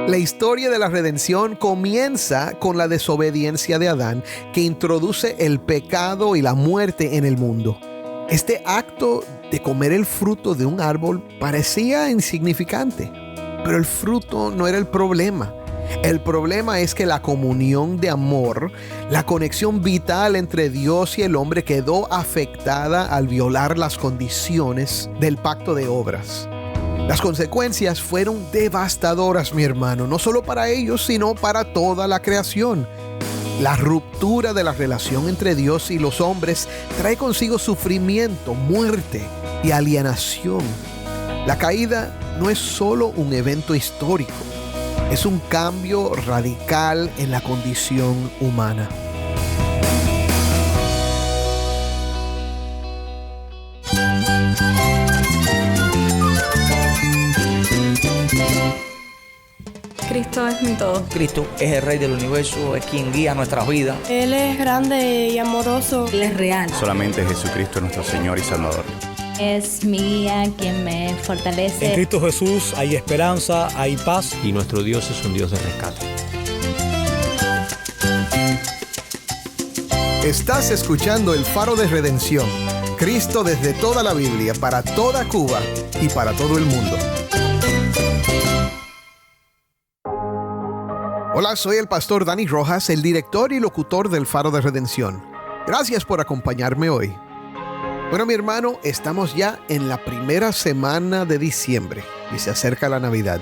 La historia de la redención comienza con la desobediencia de Adán, que introduce el pecado y la muerte en el mundo. Este acto de comer el fruto de un árbol parecía insignificante, pero el fruto no era el problema. El problema es que la comunión de amor, la conexión vital entre Dios y el hombre quedó afectada al violar las condiciones del pacto de obras. Las consecuencias fueron devastadoras, mi hermano, no solo para ellos, sino para toda la creación. La ruptura de la relación entre Dios y los hombres trae consigo sufrimiento, muerte y alienación. La caída no es solo un evento histórico, es un cambio radical en la condición humana. Cristo es mi todo. Cristo es el Rey del universo, es quien guía nuestras vidas. Él es grande y amoroso. Él es real. Solamente Jesucristo es nuestro Señor y Salvador. Es mi guía quien me fortalece. En Cristo Jesús hay esperanza, hay paz. Y nuestro Dios es un Dios de rescate. Estás escuchando El Faro de Redención. Cristo desde toda la Biblia, para toda Cuba y para todo el mundo. Hola, soy el pastor Dani Rojas, el director y locutor del Faro de Redención. Gracias por acompañarme hoy. Bueno, mi hermano, estamos ya en la primera semana de diciembre y se acerca la Navidad.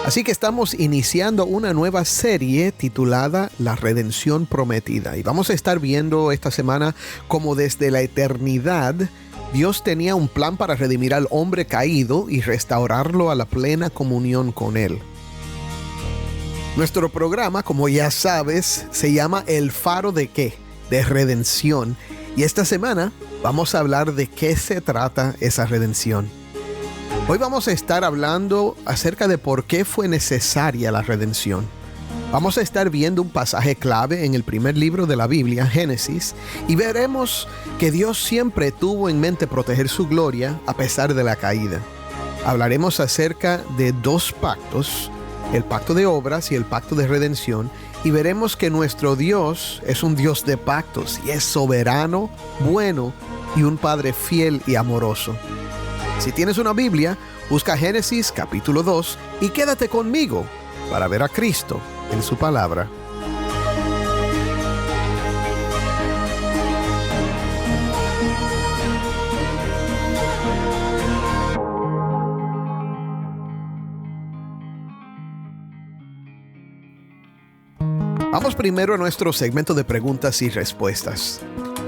Así que estamos iniciando una nueva serie titulada La Redención Prometida. Y vamos a estar viendo esta semana cómo desde la eternidad Dios tenía un plan para redimir al hombre caído y restaurarlo a la plena comunión con Él. Nuestro programa, como ya sabes, se llama El Faro de ¿qué? De redención. Y esta semana vamos a hablar de qué se trata esa redención. Hoy vamos a estar hablando acerca de por qué fue necesaria la redención. Vamos a estar viendo un pasaje clave en el primer libro de la Biblia, Génesis, y veremos que Dios siempre tuvo en mente proteger su gloria a pesar de la caída. Hablaremos acerca de dos pactos, el pacto de obras y el pacto de redención, y veremos que nuestro Dios es un Dios de pactos y es soberano, bueno y un Padre fiel y amoroso. Si tienes una Biblia, busca Génesis capítulo 2 y quédate conmigo para ver a Cristo en su palabra. Vamos primero a nuestro segmento de preguntas y respuestas.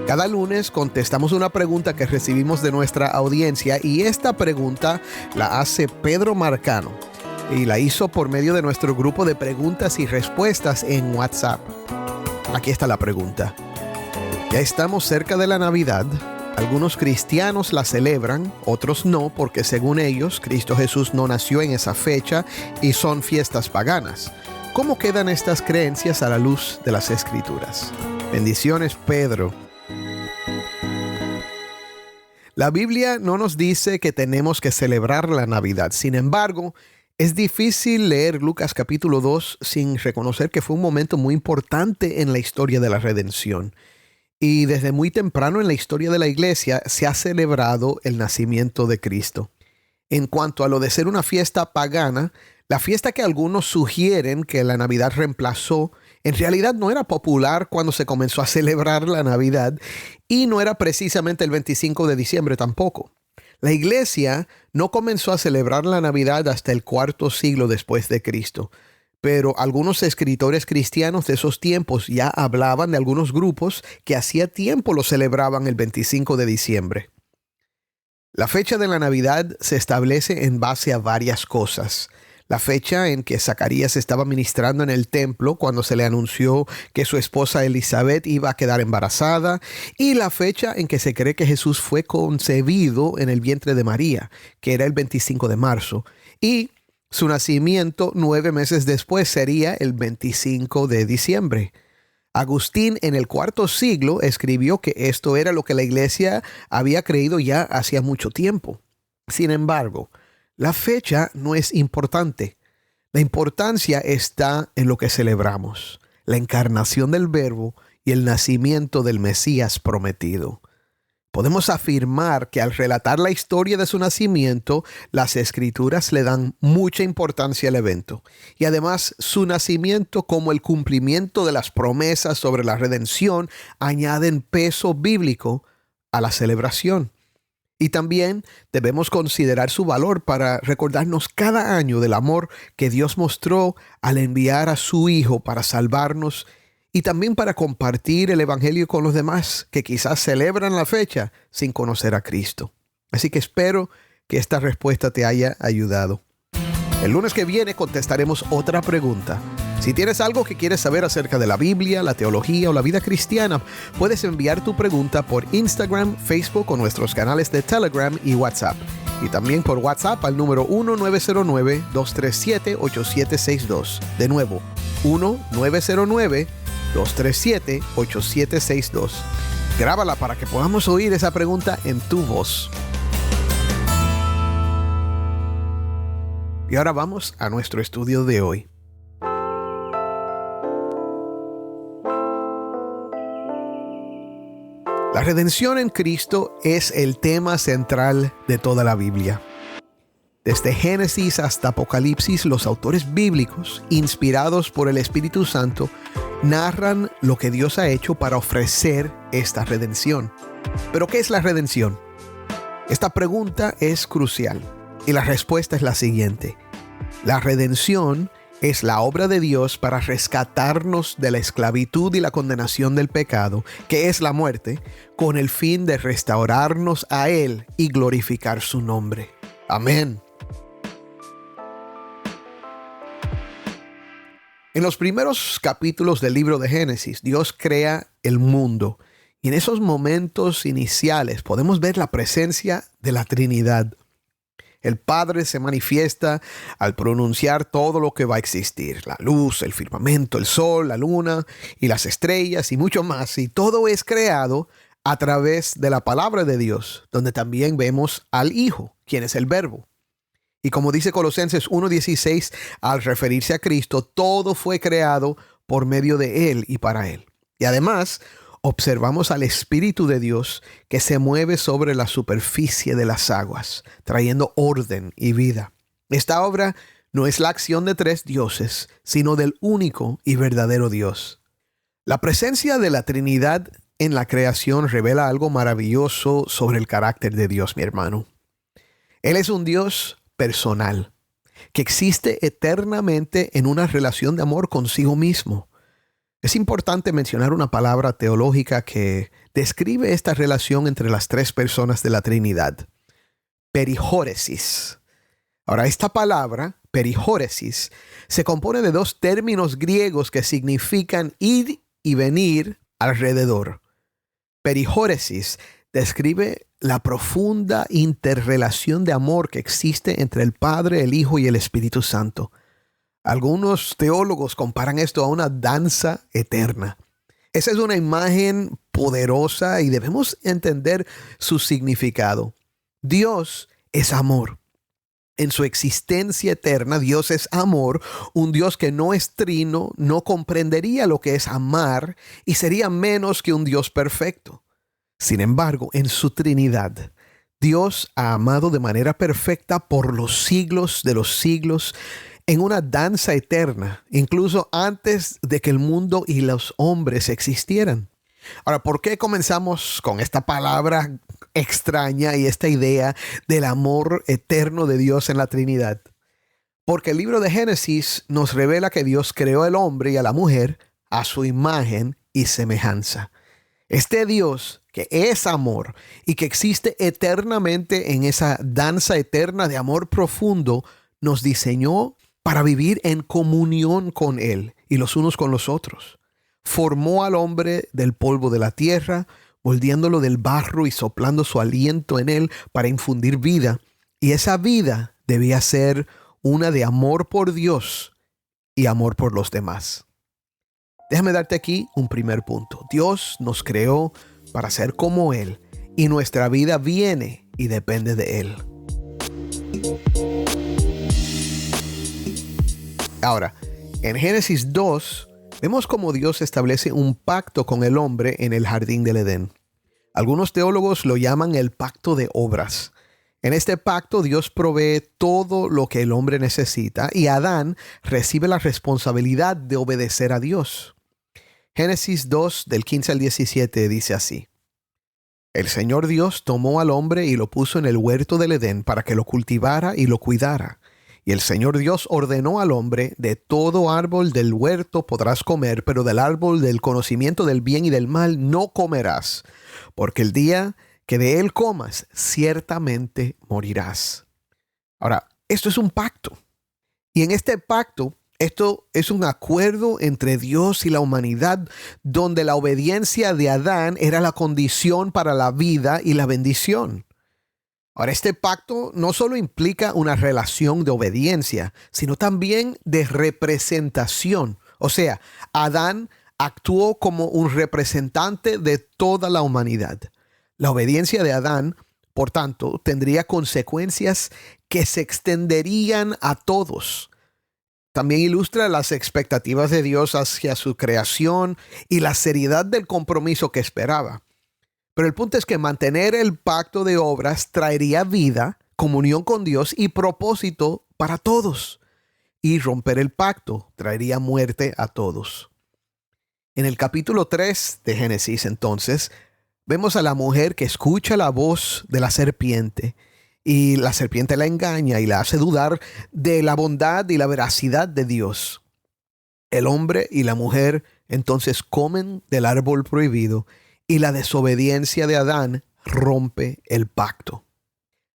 Cada lunes contestamos una pregunta que recibimos de nuestra audiencia y esta pregunta la hace Pedro Marcano y la hizo por medio de nuestro grupo de preguntas y respuestas en WhatsApp. Aquí está la pregunta. Ya estamos cerca de la Navidad. Algunos cristianos la celebran, otros no, porque según ellos, Cristo Jesús no nació en esa fecha y son fiestas paganas. ¿Cómo quedan estas creencias a la luz de las Escrituras? Bendiciones, Pedro. La Biblia no nos dice que tenemos que celebrar la Navidad. Sin embargo, es difícil leer Lucas capítulo 2 sin reconocer que fue un momento muy importante en la historia de la redención. Y desde muy temprano en la historia de la iglesia se ha celebrado el nacimiento de Cristo. En cuanto a lo de ser una fiesta pagana, la fiesta que algunos sugieren que la Navidad reemplazó, en realidad no era popular cuando se comenzó a celebrar la Navidad y no era precisamente el 25 de diciembre tampoco. La iglesia no comenzó a celebrar la Navidad hasta el cuarto siglo después de Cristo, pero algunos escritores cristianos de esos tiempos ya hablaban de algunos grupos que hacía tiempo lo celebraban el 25 de diciembre. La fecha de la Navidad se establece en base a varias cosas. La fecha en que Zacarías estaba ministrando en el templo cuando se le anunció que su esposa Elizabeth iba a quedar embarazada y la fecha en que se cree que Jesús fue concebido en el vientre de María, que era el 25 de marzo, y su nacimiento 9 meses después sería el 25 de diciembre. Agustín en el cuarto siglo escribió que esto era lo que la iglesia había creído ya hacía mucho tiempo. Sin embargo, La fecha no es importante. La importancia está en lo que celebramos, la encarnación del Verbo y el nacimiento del Mesías prometido. Podemos afirmar que al relatar la historia de su nacimiento, las Escrituras le dan mucha importancia al evento. Y además, su nacimiento como el cumplimiento de las promesas sobre la redención añaden peso bíblico a la celebración. Y también debemos considerar su valor para recordarnos cada año del amor que Dios mostró al enviar a su Hijo para salvarnos y también para compartir el Evangelio con los demás que quizás celebran la fecha sin conocer a Cristo. Así que espero que esta respuesta te haya ayudado. El lunes que viene contestaremos otra pregunta. Si tienes algo que quieres saber acerca de la Biblia, la teología o la vida cristiana, puedes enviar tu pregunta por Instagram, Facebook o nuestros canales de Telegram y WhatsApp. Y también por WhatsApp al número 1-909-237-8762. De nuevo, 1-909-237-8762. Grábala para que podamos oír esa pregunta en tu voz. Y ahora vamos a nuestro estudio de hoy. La redención en Cristo es el tema central de toda la Biblia. Desde Génesis hasta Apocalipsis, los autores bíblicos, inspirados por el Espíritu Santo, narran lo que Dios ha hecho para ofrecer esta redención. ¿Pero qué es la redención? Esta pregunta es crucial y la respuesta es la siguiente. La redención es la obra de Dios para rescatarnos de la esclavitud y la condenación del pecado, que es la muerte, con el fin de restaurarnos a Él y glorificar su nombre. Amén. En los primeros capítulos del libro de Génesis, Dios crea el mundo. Y en esos momentos iniciales podemos ver la presencia de la Trinidad. El Padre se manifiesta al pronunciar todo lo que va a existir. La luz, el firmamento, el sol, la luna y las estrellas y mucho más. Y todo es creado a través de la palabra de Dios, donde también vemos al Hijo, quien es el Verbo. Y como dice Colosenses 1:16, al referirse a Cristo, todo fue creado por medio de Él y para Él. Y además, observamos al Espíritu de Dios que se mueve sobre la superficie de las aguas, trayendo orden y vida. Esta obra no es la acción de tres dioses, sino del único y verdadero Dios. La presencia de la Trinidad en la creación revela algo maravilloso sobre el carácter de Dios, mi hermano. Él es un Dios personal, que existe eternamente en una relación de amor consigo mismo. Es importante mencionar una palabra teológica que describe esta relación entre las tres personas de la Trinidad. Perijóresis. Ahora, esta palabra, perijóresis, se compone de dos términos griegos que significan ir y venir alrededor. Perijóresis describe la profunda interrelación de amor que existe entre el Padre, el Hijo y el Espíritu Santo. Algunos teólogos comparan esto a una danza eterna. Esa es una imagen poderosa y debemos entender su significado. Dios es amor. En su existencia eterna, Dios es amor, un Dios que no es trino, no comprendería lo que es amar y sería menos que un Dios perfecto. Sin embargo, en su Trinidad, Dios ha amado de manera perfecta por los siglos de los siglos, en una danza eterna, incluso antes de que el mundo y los hombres existieran. Ahora, ¿por qué comenzamos con esta palabra extraña y esta idea del amor eterno de Dios en la Trinidad? Porque el libro de Génesis nos revela que Dios creó al hombre y a la mujer a su imagen y semejanza. Este Dios que es amor y que existe eternamente en esa danza eterna de amor profundo, nos diseñó para vivir en comunión con Él y los unos con los otros. Formó al hombre del polvo de la tierra, moldeándolo del barro y soplando su aliento en él para infundir vida. Y esa vida debía ser una de amor por Dios y amor por los demás. Déjame darte aquí un primer punto. Dios nos creó para ser como Él y nuestra vida viene y depende de Él. Ahora, en Génesis 2, vemos cómo Dios establece un pacto con el hombre en el jardín del Edén. Algunos teólogos lo llaman el pacto de obras. En este pacto Dios provee todo lo que el hombre necesita y Adán recibe la responsabilidad de obedecer a Dios. Génesis 2, del 15 al 17 dice así: El Señor Dios tomó al hombre y lo puso en el huerto del Edén para que lo cultivara y lo cuidara. Y el Señor Dios ordenó al hombre: de todo árbol del huerto podrás comer, pero del árbol del conocimiento del bien y del mal no comerás, porque el día que de él comas, ciertamente morirás. Ahora, esto es un pacto. Y en este pacto, esto es un acuerdo entre Dios y la humanidad, donde la obediencia de Adán era la condición para la vida y la bendición. Ahora, este pacto no solo implica una relación de obediencia, sino también de representación. O sea, Adán actuó como un representante de toda la humanidad. La obediencia de Adán, por tanto, tendría consecuencias que se extenderían a todos. También ilustra las expectativas de Dios hacia su creación y la seriedad del compromiso que esperaba. Pero el punto es que mantener el pacto de obras traería vida, comunión con Dios y propósito para todos. Y romper el pacto traería muerte a todos. En el capítulo 3 de Génesis, entonces, vemos a la mujer que escucha la voz de la serpiente y la serpiente la engaña y la hace dudar de la bondad y la veracidad de Dios. El hombre y la mujer entonces comen del árbol prohibido y la desobediencia de Adán rompe el pacto.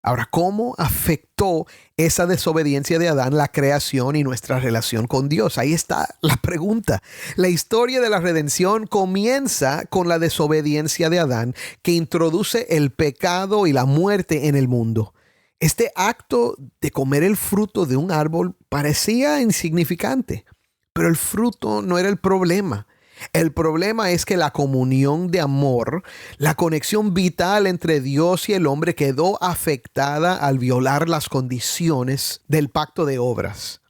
Ahora, ¿cómo afectó esa desobediencia de Adán la creación y nuestra relación con Dios? Ahí está la pregunta. La historia de la redención comienza con la desobediencia de Adán, que introduce el pecado y la muerte en el mundo. Este acto de comer el fruto de un árbol parecía insignificante, pero el fruto no era el problema. El problema es que la comunión de amor, la conexión vital entre Dios y el hombre quedó afectada al violar las condiciones del pacto de obras.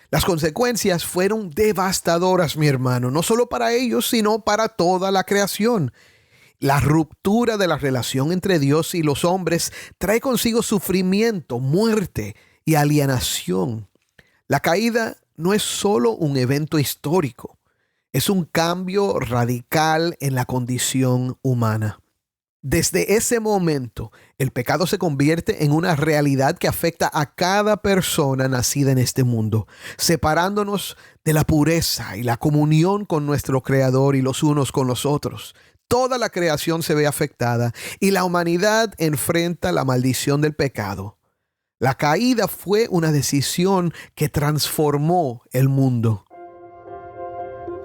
Las consecuencias fueron devastadoras, mi hermano, no solo para ellos, sino para toda la creación. La ruptura de la relación entre Dios y los hombres trae consigo sufrimiento, muerte y alienación. La caída no es solo un evento histórico. Es un cambio radical en la condición humana. Desde ese momento, el pecado se convierte en una realidad que afecta a cada persona nacida en este mundo, separándonos de la pureza y la comunión con nuestro Creador y los unos con los otros. Toda la creación se ve afectada y la humanidad enfrenta la maldición del pecado. La caída fue una decisión que transformó el mundo.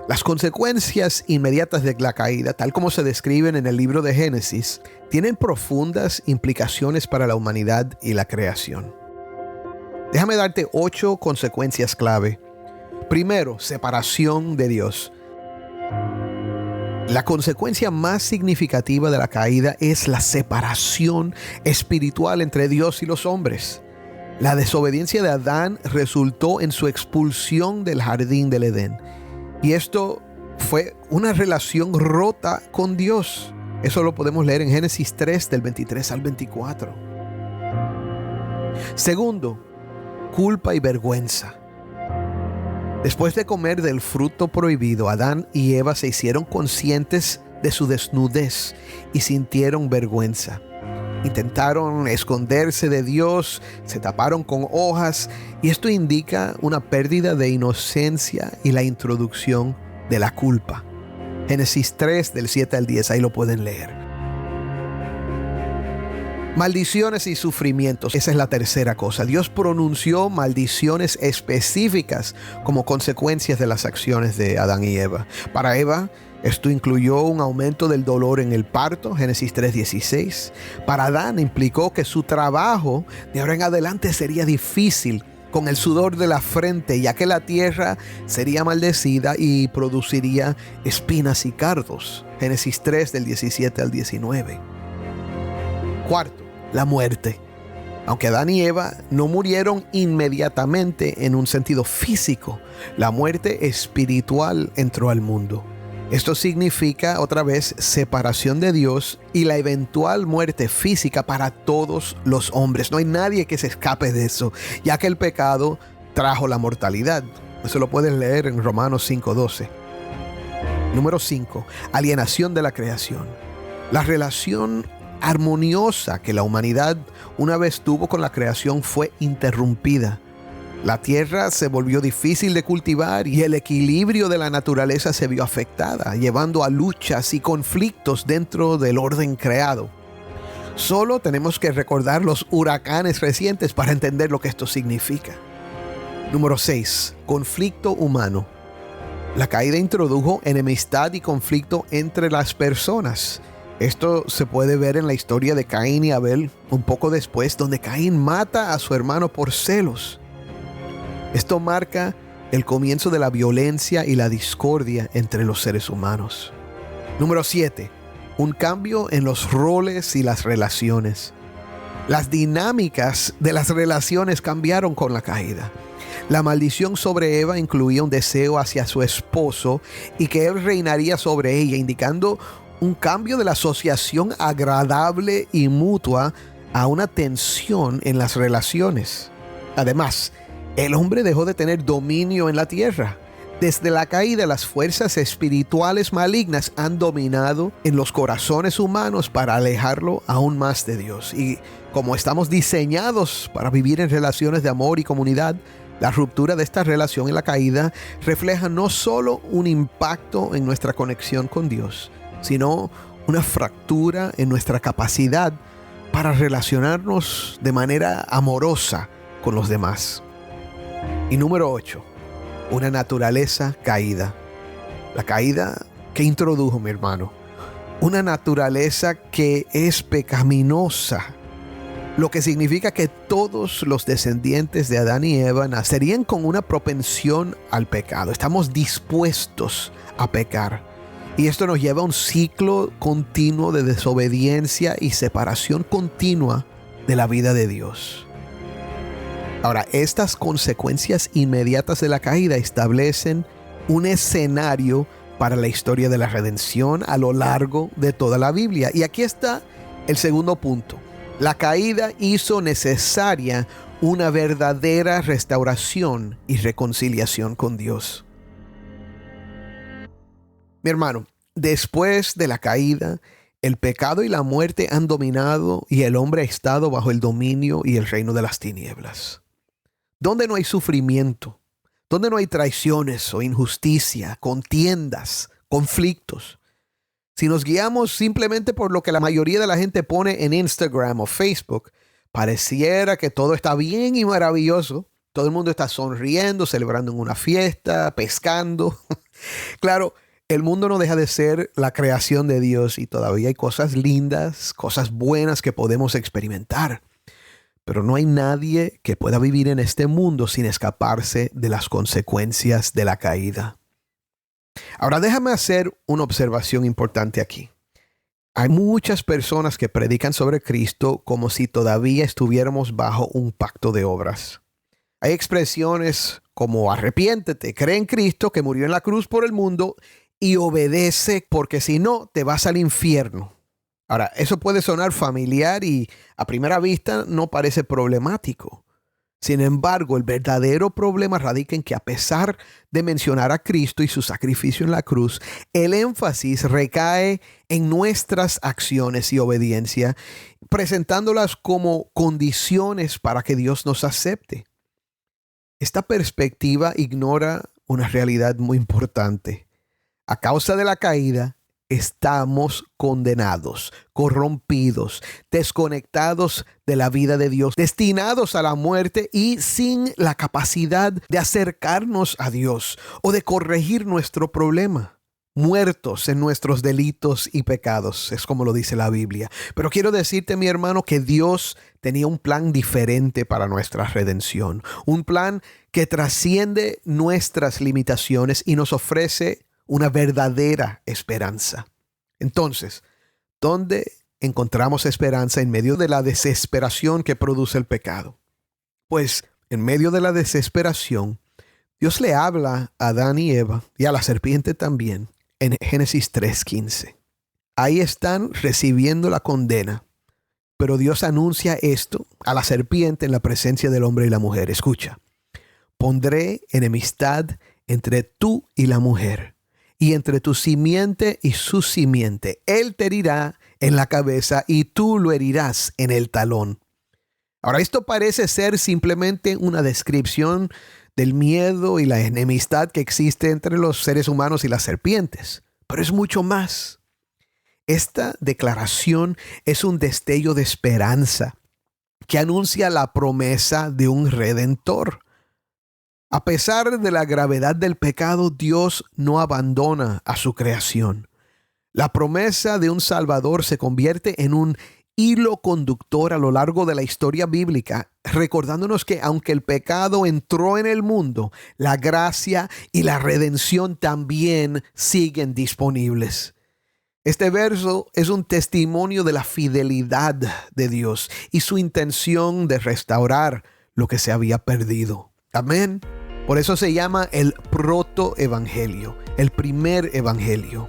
Las consecuencias inmediatas de la caída, tal como se describen en el libro de Génesis, tienen profundas implicaciones para la humanidad y la creación. Déjame darte 8 consecuencias clave. Primero, separación de Dios. La consecuencia más significativa de la caída es la separación espiritual entre Dios y los hombres. La desobediencia de Adán resultó en su expulsión del jardín del Edén. Y esto fue una relación rota con Dios. Eso lo podemos leer en Génesis 3, del 23 al 24. Segundo, culpa y vergüenza. Después de comer del fruto prohibido, Adán y Eva se hicieron conscientes de su desnudez y sintieron vergüenza. Intentaron esconderse de Dios, se taparon con hojas y esto indica una pérdida de inocencia y la introducción de la culpa. Génesis 3 del 7 al 10, ahí lo pueden leer. Maldiciones y sufrimientos, esa es la tercera cosa. Dios pronunció maldiciones específicas como consecuencias de las acciones de Adán y Eva. Para Eva, esto incluyó un aumento del dolor en el parto, Génesis 3:16. Para Adán implicó que su trabajo de ahora en adelante sería difícil con el sudor de la frente, ya que la tierra sería maldecida y produciría espinas y cardos, Génesis 3 del 17 al 19. Cuarto, la muerte. Aunque Adán y Eva no murieron inmediatamente en un sentido físico, la muerte espiritual entró al mundo. Esto significa, otra vez, separación de Dios y la eventual muerte física para todos los hombres. No hay nadie que se escape de eso, ya que el pecado trajo la mortalidad. Eso lo puedes leer en Romanos 5:12. Número 5. Alienación de la creación. La relación armoniosa que la humanidad una vez tuvo con la creación fue interrumpida. La tierra se volvió difícil de cultivar y el equilibrio de la naturaleza se vio afectada, llevando a luchas y conflictos dentro del orden creado. Solo tenemos que recordar los huracanes recientes para entender lo que esto significa. Número 6. Conflicto humano. La caída introdujo enemistad y conflicto entre las personas. Esto se puede ver en la historia de Caín y Abel un poco después, donde Caín mata a su hermano por celos. Esto marca el comienzo de la violencia y la discordia entre los seres humanos. Número 7. Un cambio en los roles y las relaciones. Las dinámicas de las relaciones cambiaron con la caída. La maldición sobre Eva incluía un deseo hacia su esposo y que él reinaría sobre ella, indicando un cambio de la asociación agradable y mutua a una tensión en las relaciones. Además, el hombre dejó de tener dominio en la tierra. Desde la caída, las fuerzas espirituales malignas han dominado en los corazones humanos para alejarlo aún más de Dios. Y como estamos diseñados para vivir en relaciones de amor y comunidad, la ruptura de esta relación en la caída refleja no solo un impacto en nuestra conexión con Dios, sino una fractura en nuestra capacidad para relacionarnos de manera amorosa con los demás. Y número 8, una naturaleza caída. La caída que introdujo mi hermano, una naturaleza que es pecaminosa, lo que significa que todos los descendientes de Adán y Eva nacerían con una propensión al pecado. Estamos dispuestos a pecar. Y esto nos lleva a un ciclo continuo de desobediencia y separación continua de la vida de Dios. Ahora, estas consecuencias inmediatas de la caída establecen un escenario para la historia de la redención a lo largo de toda la Biblia. Y aquí está el segundo punto. La caída hizo necesaria una verdadera restauración y reconciliación con Dios. Mi hermano, después de la caída, el pecado y la muerte han dominado y el hombre ha estado bajo el dominio y el reino de las tinieblas. Donde no hay sufrimiento, donde no hay traiciones o injusticia, contiendas, conflictos. Si nos guiamos simplemente por lo que la mayoría de la gente pone en Instagram o Facebook, pareciera que todo está bien y maravilloso. Todo el mundo está sonriendo, celebrando en una fiesta, pescando. Claro, el mundo no deja de ser la creación de Dios y todavía hay cosas lindas, cosas buenas que podemos experimentar. Pero no hay nadie que pueda vivir en este mundo sin escaparse de las consecuencias de la caída. Ahora déjame hacer una observación importante aquí. Hay muchas personas que predican sobre Cristo como si todavía estuviéramos bajo un pacto de obras. Hay expresiones como arrepiéntete, cree en Cristo que murió en la cruz por el mundo y obedece porque si no te vas al infierno. Ahora, eso puede sonar familiar y a primera vista no parece problemático. Sin embargo, el verdadero problema radica en que a pesar de mencionar a Cristo y su sacrificio en la cruz, el énfasis recae en nuestras acciones y obediencia, presentándolas como condiciones para que Dios nos acepte. Esta perspectiva ignora una realidad muy importante. A causa de la caída, estamos condenados, corrompidos, desconectados de la vida de Dios, destinados a la muerte y sin la capacidad de acercarnos a Dios o de corregir nuestro problema. Muertos en nuestros delitos y pecados, es como lo dice la Biblia. Pero quiero decirte, mi hermano, que Dios tenía un plan diferente para nuestra redención. Un plan que trasciende nuestras limitaciones y nos ofrece una verdadera esperanza. Entonces, ¿dónde encontramos esperanza en medio de la desesperación que produce el pecado. Pues en medio de la desesperación, Dios le habla a Adán y Eva y a la serpiente también en Génesis 3:15. Ahí están recibiendo la condena, pero Dios anuncia esto a la serpiente en la presencia del hombre y la mujer. Escucha: pondré enemistad entre tú y la mujer, y entre tu simiente y su simiente. Él te herirá en la cabeza y tú lo herirás en el talón. Ahora, esto parece ser simplemente una descripción del miedo y la enemistad que existe entre los seres humanos y las serpientes, pero es mucho más. Esta declaración es un destello de esperanza que anuncia la promesa de un redentor. A pesar de la gravedad del pecado, Dios no abandona a su creación. La promesa de un Salvador se convierte en un hilo conductor a lo largo de la historia bíblica, recordándonos que aunque el pecado entró en el mundo, la gracia y la redención también siguen disponibles. Este verso es un testimonio de la fidelidad de Dios y su intención de restaurar lo que se había perdido. Amén. Por eso se llama el protoevangelio, el primer evangelio.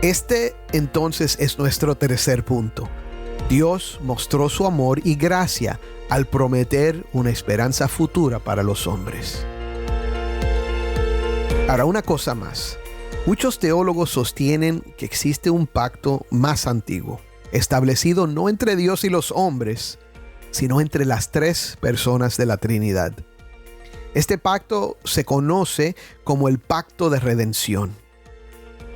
Este entonces es nuestro tercer punto. Dios mostró su amor y gracia al prometer una esperanza futura para los hombres. Ahora, una cosa más. Muchos teólogos sostienen que existe un pacto más antiguo, establecido no entre Dios y los hombres, sino entre las tres personas de la Trinidad. Este pacto se conoce como el pacto de redención.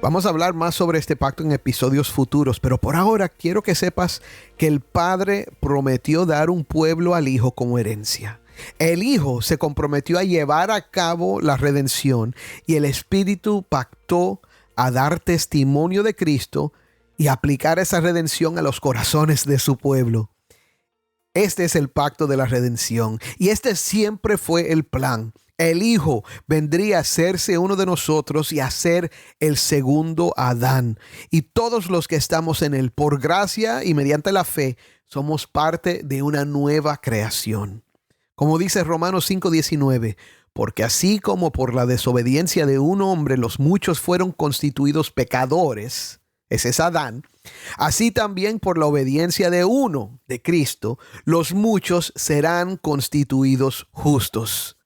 Vamos a hablar más sobre este pacto en episodios futuros, pero por ahora quiero que sepas que el Padre prometió dar un pueblo al Hijo como herencia. El Hijo se comprometió a llevar a cabo la redención y el Espíritu pactó a dar testimonio de Cristo y aplicar esa redención a los corazones de su pueblo. Este es el pacto de la redención y este siempre fue el plan. El Hijo vendría a hacerse uno de nosotros y a ser el segundo Adán. Y todos los que estamos en él, por gracia y mediante la fe, somos parte de una nueva creación. Como dice Romanos 5:19, porque así como por la desobediencia de un hombre los muchos fueron constituidos pecadores, ese es Adán, así también por la obediencia de uno, de Cristo, los muchos serán constituidos justos.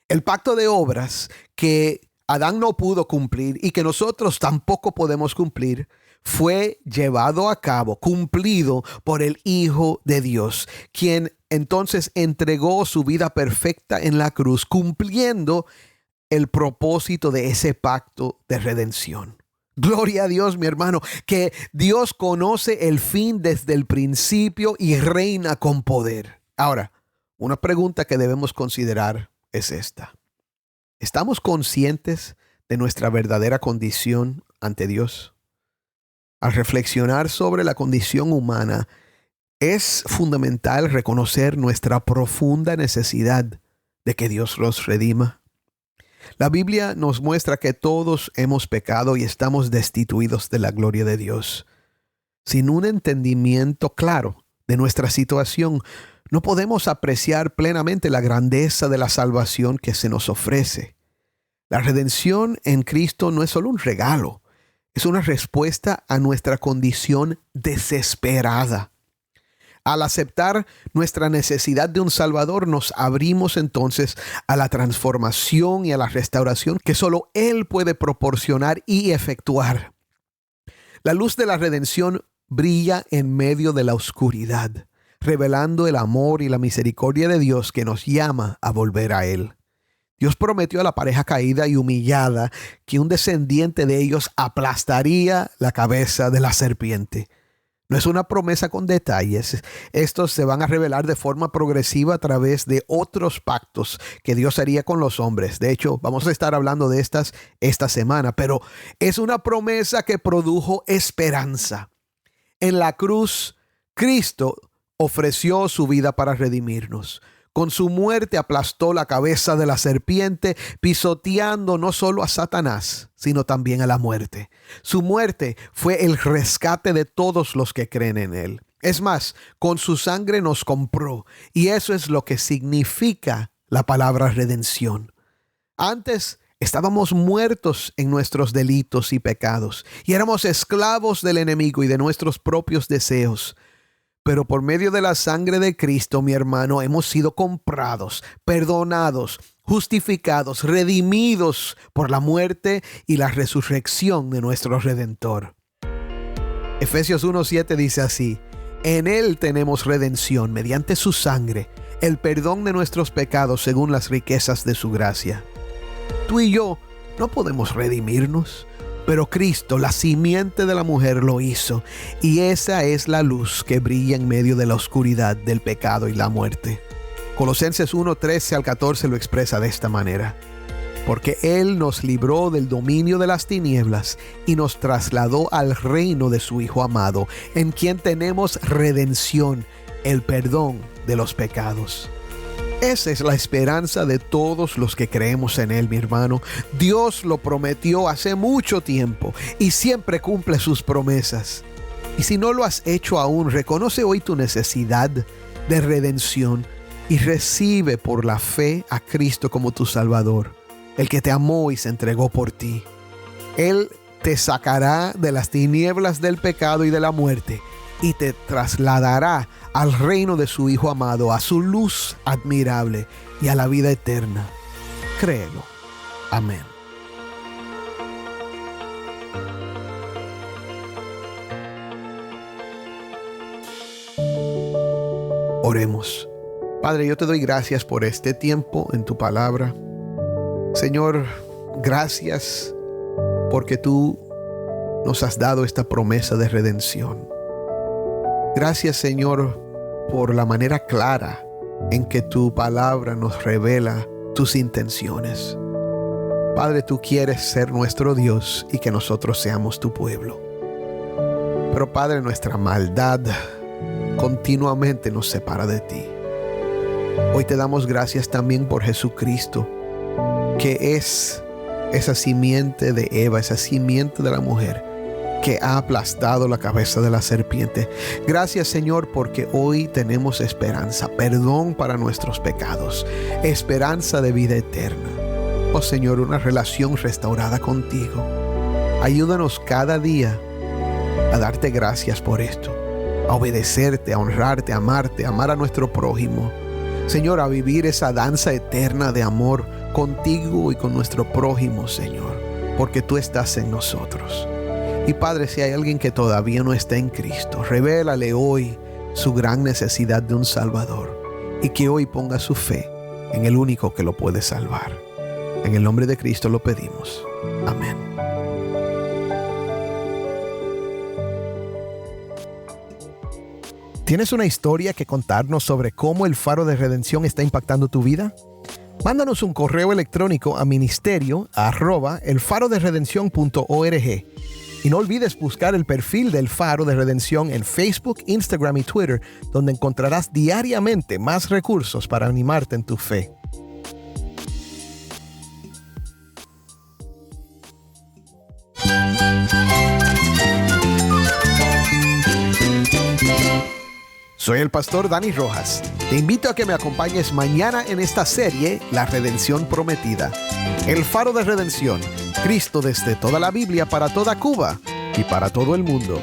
El pacto de obras que Adán no pudo cumplir y que nosotros tampoco podemos cumplir fue llevado a cabo, cumplido por el Hijo de Dios, quien entonces entregó su vida perfecta en la cruz, cumpliendo el propósito de ese pacto de redención. Gloria a Dios, mi hermano, que Dios conoce el fin desde el principio y reina con poder. Ahora, una pregunta que debemos considerar es esta. ¿Estamos conscientes de nuestra verdadera condición ante Dios? Al reflexionar sobre la condición humana, es fundamental reconocer nuestra profunda necesidad de que Dios los redima. La Biblia nos muestra que todos hemos pecado y estamos destituidos de la gloria de Dios. Sin un entendimiento claro de nuestra situación, no podemos apreciar plenamente la grandeza de la salvación que se nos ofrece. La redención en Cristo no es solo un regalo, es una respuesta a nuestra condición desesperada. Al aceptar nuestra necesidad de un Salvador, nos abrimos entonces a la transformación y a la restauración que solo Él puede proporcionar y efectuar. La luz de la redención brilla en medio de la oscuridad, revelando el amor y la misericordia de Dios que nos llama a volver a Él. Dios prometió a la pareja caída y humillada que un descendiente de ellos aplastaría la cabeza de la serpiente. No es una promesa con detalles. Estos se van a revelar de forma progresiva a través de otros pactos que Dios haría con los hombres. De hecho, vamos a estar hablando de estas esta semana, pero es una promesa que produjo esperanza. En la cruz, Cristo ofreció su vida para redimirnos. Con su muerte aplastó la cabeza de la serpiente, pisoteando no solo a Satanás, sino también a la muerte. Su muerte fue el rescate de todos los que creen en él. Es más, con su sangre nos compró, y eso es lo que significa la palabra redención. Antes estábamos muertos en nuestros delitos y pecados, y éramos esclavos del enemigo y de nuestros propios deseos. Pero por medio de la sangre de Cristo, mi hermano, hemos sido comprados, perdonados, justificados, redimidos por la muerte y la resurrección de nuestro Redentor. Efesios 1:7 dice así: en Él tenemos redención mediante su sangre, el perdón de nuestros pecados según las riquezas de su gracia. Tú y yo no podemos redimirnos, pero Cristo, la simiente de la mujer, lo hizo, y esa es la luz que brilla en medio de la oscuridad del pecado y la muerte. Colosenses 1:13 al 14 lo expresa de esta manera: porque Él nos libró del dominio de las tinieblas y nos trasladó al reino de su Hijo amado, en quien tenemos redención, el perdón de los pecados. Esa es la esperanza de todos los que creemos en Él, mi hermano. Dios lo prometió hace mucho tiempo y siempre cumple sus promesas. Y si no lo has hecho aún, reconoce hoy tu necesidad de redención y recibe por la fe a Cristo como tu Salvador, el que te amó y se entregó por ti. Él te sacará de las tinieblas del pecado y de la muerte y te trasladará al reino de su Hijo amado, a su luz admirable y a la vida eterna. Créelo. Amén. Oremos. Padre, yo te doy gracias por este tiempo en tu palabra. Señor, gracias porque tú nos has dado esta promesa de redención. Gracias, Señor, por la manera clara en que tu palabra nos revela tus intenciones. Padre, tú quieres ser nuestro Dios y que nosotros seamos tu pueblo. Pero, Padre, nuestra maldad continuamente nos separa de ti. Hoy te damos gracias también por Jesucristo, que es esa simiente de Eva, esa simiente de la mujer que ha aplastado la cabeza de la serpiente. Gracias, Señor, porque hoy tenemos esperanza, perdón para nuestros pecados, esperanza de vida eterna. Oh Señor, una relación restaurada contigo. Ayúdanos cada día a darte gracias por esto, a obedecerte, a honrarte, a amarte, a amar a nuestro prójimo. Señor, a vivir esa danza eterna de amor contigo y con nuestro prójimo, Señor, porque tú estás en nosotros. Y Padre, si hay alguien que todavía no está en Cristo, revélale hoy su gran necesidad de un Salvador y que hoy ponga su fe en el único que lo puede salvar. En el nombre de Cristo lo pedimos. Amén. ¿Tienes una historia que contarnos sobre cómo el Faro de Redención está impactando tu vida? Mándanos un correo electrónico a ministerio@elfaroderedencion.org. Y no olvides buscar el perfil del Faro de Redención en Facebook, Instagram y Twitter, donde encontrarás diariamente más recursos para animarte en tu fe. Soy el pastor Dani Rojas. Te invito a que me acompañes mañana en esta serie, La Redención Prometida. El Faro de Redención, Cristo desde toda la Biblia para toda Cuba y para todo el mundo.